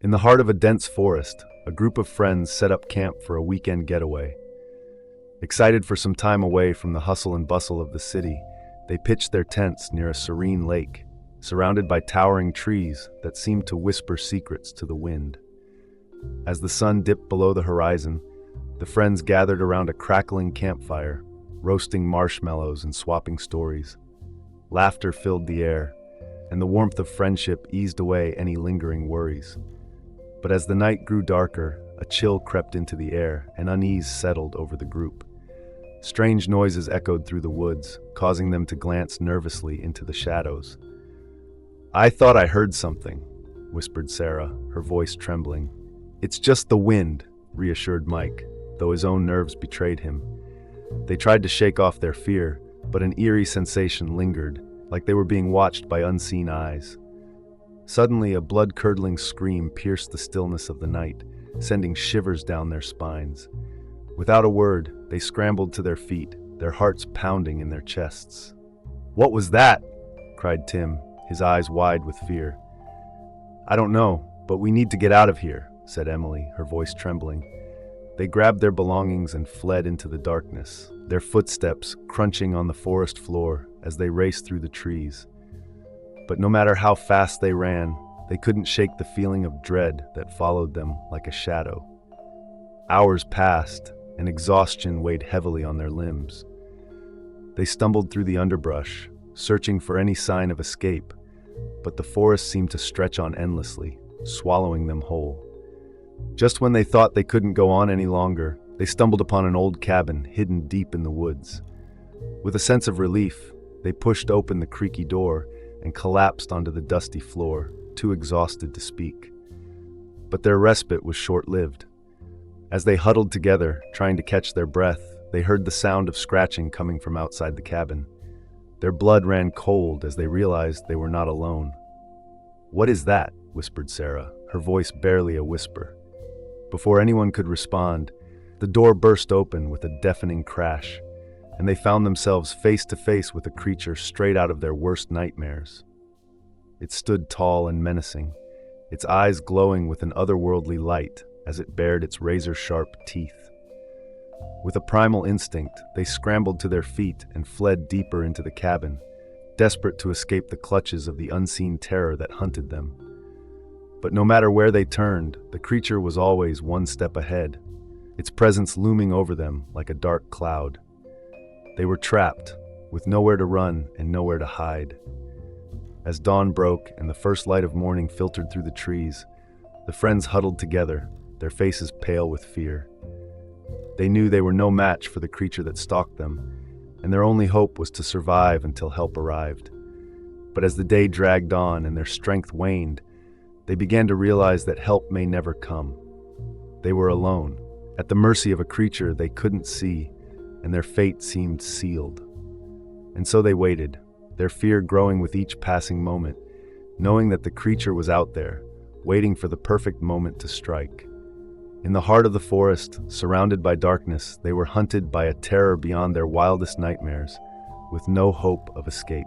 In the heart of a dense forest, a group of friends set up camp for a weekend getaway. Excited for some time away from the hustle and bustle of the city, they pitched their tents near a serene lake, surrounded by towering trees that seemed to whisper secrets to the wind. As the sun dipped below the horizon, the friends gathered around a crackling campfire, roasting marshmallows and swapping stories. Laughter filled the air, and the warmth of friendship eased away any lingering worries. But as the night grew darker, a chill crept into the air and unease settled over the group. Strange noises echoed through the woods, causing them to glance nervously into the shadows. "I thought I heard something," whispered Sarah, her voice trembling. "It's just the wind," reassured Mike, though his own nerves betrayed him. They tried to shake off their fear, but an eerie sensation lingered, like they were being watched by unseen eyes. Suddenly, a blood-curdling scream pierced the stillness of the night, sending shivers down their spines. Without a word, they scrambled to their feet, their hearts pounding in their chests. "What was that?" cried Tim, his eyes wide with fear. "I don't know, but we need to get out of here," said Emily, her voice trembling. They grabbed their belongings and fled into the darkness, their footsteps crunching on the forest floor as they raced through the trees. But no matter how fast they ran, they couldn't shake the feeling of dread that followed them like a shadow. Hours passed, and exhaustion weighed heavily on their limbs. They stumbled through the underbrush, searching for any sign of escape, but the forest seemed to stretch on endlessly, swallowing them whole. Just when they thought they couldn't go on any longer, they stumbled upon an old cabin hidden deep in the woods. With a sense of relief, they pushed open the creaky door and collapsed onto the dusty floor, too exhausted to speak. But their respite was short-lived. As they huddled together, trying to catch their breath, they heard the sound of scratching coming from outside the cabin. Their blood ran cold as they realized they were not alone. "What is that?" whispered Sarah, her voice barely a whisper. Before anyone could respond, the door burst open with a deafening crash, and they found themselves face to face with a creature straight out of their worst nightmares. It stood tall and menacing, its eyes glowing with an otherworldly light as it bared its razor-sharp teeth. With a primal instinct, they scrambled to their feet and fled deeper into the cabin, desperate to escape the clutches of the unseen terror that hunted them. But no matter where they turned, the creature was always one step ahead, its presence looming over them like a dark cloud. They were trapped, with nowhere to run and nowhere to hide. As dawn broke and the first light of morning filtered through the trees, the friends huddled together, their faces pale with fear. They knew they were no match for the creature that stalked them, and their only hope was to survive until help arrived. But as the day dragged on and their strength waned, they began to realize that help may never come. They were alone, at the mercy of a creature they couldn't see, and their fate seemed sealed. And so they waited, their fear growing with each passing moment, knowing that the creature was out there, waiting for the perfect moment to strike. In the heart of the forest, surrounded by darkness, they were hunted by a terror beyond their wildest nightmares, with no hope of escape.